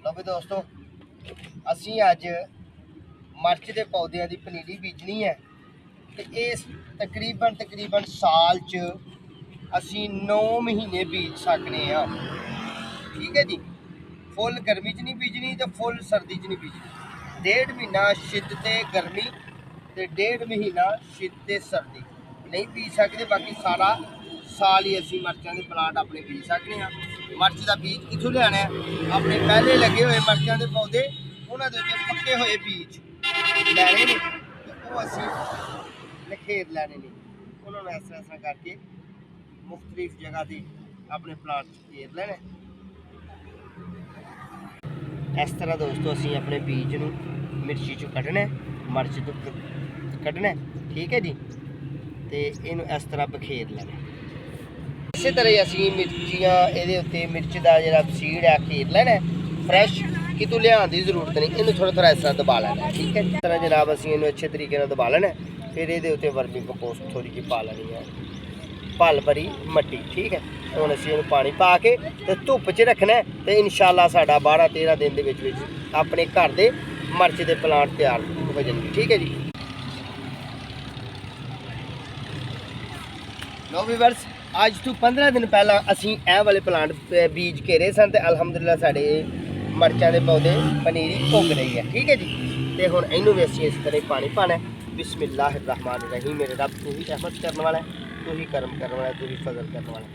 ਲਓ ਵੀ ਦੋਸਤੋ, ਅਸੀਂ ਅੱਜ ਮਿਰਚ ਦੇ ਪੌਦਿਆਂ ਦੀ ਪਨੀਰੀ ਬੀਜਣੀ ਹੈ ਤੇ ਇਸ ਤਕਰੀਬਨ ਸਾਲ 'ਚ ਅਸੀਂ 9 ਮਹੀਨੇ ਬੀਜ ਸਕਨੇ ਆ। ਠੀਕ ਹੈ ਜੀ। ਫੁੱਲ ਗਰਮੀ 'ਚ ਨਹੀਂ ਬੀਜਣੀ ਤੇ ਫੁੱਲ ਸਰਦੀ 'ਚ ਨਹੀਂ ਬੀਜਣੀ। 1.5 ਮਹੀਨਾ ਸ਼ਿੱਦਤ ਗਰਮੀ ਤੇ 1.5 ਮਹੀਨਾ ਸ਼ਿੱਦਤ ਸਰਦੀ ਨਹੀਂ ਬੀਜ ਸਕਦੇ। ਬਾਕੀ ਸਾਰਾ ਸਾਲ ਹੀ ਅਸੀਂ ਮਿਰਚਾਂ ਦੇ ਪਲਾਂਟ ਆਪਣੇ ਬੀਜ ਸਕਦੇ ਹਾਂ। ਮਿਰਚ ਦਾ ਬੀਜ ਕਿੱਥੋਂ ਲਿਆਣਾ ਹੈ? ਆਪਣੇ ਪਹਿਲੇ ਲੱਗੇ ਹੋਏ ਮਿਰਚਾਂ ਦੇ ਪੌਦੇ, ਉਹਨਾਂ ਦੇ ਉੱਤੇ ਪੱਕੇ ਹੋਏ ਬੀਜ ਲੈਣੇ ਨੇ ਤੇ ਉਹ ਅਸੀਂ ਲਖੇਰ ਲੈਣੇ ਨੇ। ਉਹਨਾਂ ਨੂੰ ਇਸ ਤਰ੍ਹਾਂ ਕਰਕੇ ਮੁਖਤਲਿਫ ਜਗ੍ਹਾ ਤੇ ਆਪਣੇ ਪਲਾਂਟ 'ਚ ਘੇਰ ਲੈਣਾ। ਇਸ ਤਰ੍ਹਾਂ ਦੋਸਤੋ ਅਸੀਂ ਆਪਣੇ ਬੀਜ ਨੂੰ ਮਿਰਚੀ 'ਚੋਂ ਕੱਢਣਾ, ਮਿਰਚ ਤੋਂ ਕੱਢਣਾ। ਠੀਕ ਹੈ ਜੀ। ਤੇ ਇਹਨੂੰ ਇਸ ਤਰ੍ਹਾਂ ਬਖੇਰ ਲੈਣਾ। ਇਸੇ ਤਰ੍ਹਾਂ ਹੀ ਅਸੀਂ ਮਿਰਚੀਆਂ ਇਹਦੇ ਉੱਤੇ ਮਿਰਚ ਦਾ ਜਿਹੜਾ ਸੀਡ ਹੈ ਖੇਰ ਲੈਣਾ। ਫਰੈਸ਼ ਕਿਤੋਂ ਲਿਆਉਣ ਦੀ ਜ਼ਰੂਰਤ ਨਹੀਂ। ਇਹਨੂੰ ਥੋੜਾ ਇਸ ਤਰ੍ਹਾਂ ਦਬਾ ਲੈਣਾ। ਠੀਕ ਹੈ। ਇਸ ਤਰ੍ਹਾਂ ਜਨਾਬ ਅਸੀਂ ਇਹਨੂੰ ਅੱਛੇ ਤਰੀਕੇ ਨਾਲ ਦਬਾ ਲੈਣਾ। ਫਿਰ ਇਹਦੇ ਉੱਤੇ ਵਰਮੀ ਕੰਪੋਸਟ ਥੋੜੀ ਜਿਹੀ ਪਾ ਲੈਣੀ ਹੈ, ਭਲ ਭਰੀ ਮਿੱਟੀ। ਠੀਕ ਹੈ। ਹੁਣ ਅਸੀਂ ਇਹਨੂੰ ਪਾਣੀ ਪਾ ਕੇ ਤੇ ਧੁੱਪ 'ਚ ਰੱਖਣਾ ਤੇ ਇਨਸ਼ਾਅੱਲਾ ਸਾਡਾ 12-13 ਦਿਨ ਦੇ ਵਿੱਚ ਆਪਣੇ ਘਰ ਦੇ ਮਿਰਚ ਦੇ ਪਲਾਂਟ ਤਿਆਰ ਹੋ ਜਾਣਗੇ। ਠੀਕ ਹੈ ਜੀ। ਲਓ ਵੀਵਰਸ, ਅੱਜ ਤੋਂ 15 ਦਿਨ ਪਹਿਲਾਂ ਅਸੀਂ ਇਹ ਵਾਲੇ ਪਲਾਂਟ ਬੀਜ ਘੇਰੇ ਸਨ ਤੇ ਅਲਹਮਦੁਲਿਲਾ ਸਾਡੇ ਮਿਰਚਾਂ ਦੇ ਪੌਦੇ ਪਨੀਰੀ ਉੱਗ ਰਹੀ ਹੈ। ਠੀਕ ਹੈ ਜੀ। ਤੇ ਹੁਣ ਇਹਨੂੰ ਵੀ ਅਸੀਂ ਇਸ ਤਰ੍ਹਾਂ ਪਾਣੀ ਪਾਣਾ। ਬਿਸਮਿल्लाहिर्रहमानिर्रहीम। ਮੇਰੇ ਰੱਬ ਤੂੰ ਹੀ ਰਹਿਮਤ ਕਰਨ ਵਾਲਾ, ਤੂੰ ਹੀ ਕਰਮ ਕਰਨ ਵਾਲਾ, ਤੂੰ ਹੀ ਫਜ਼ਲ ਕਰਨ ਵਾਲਾ।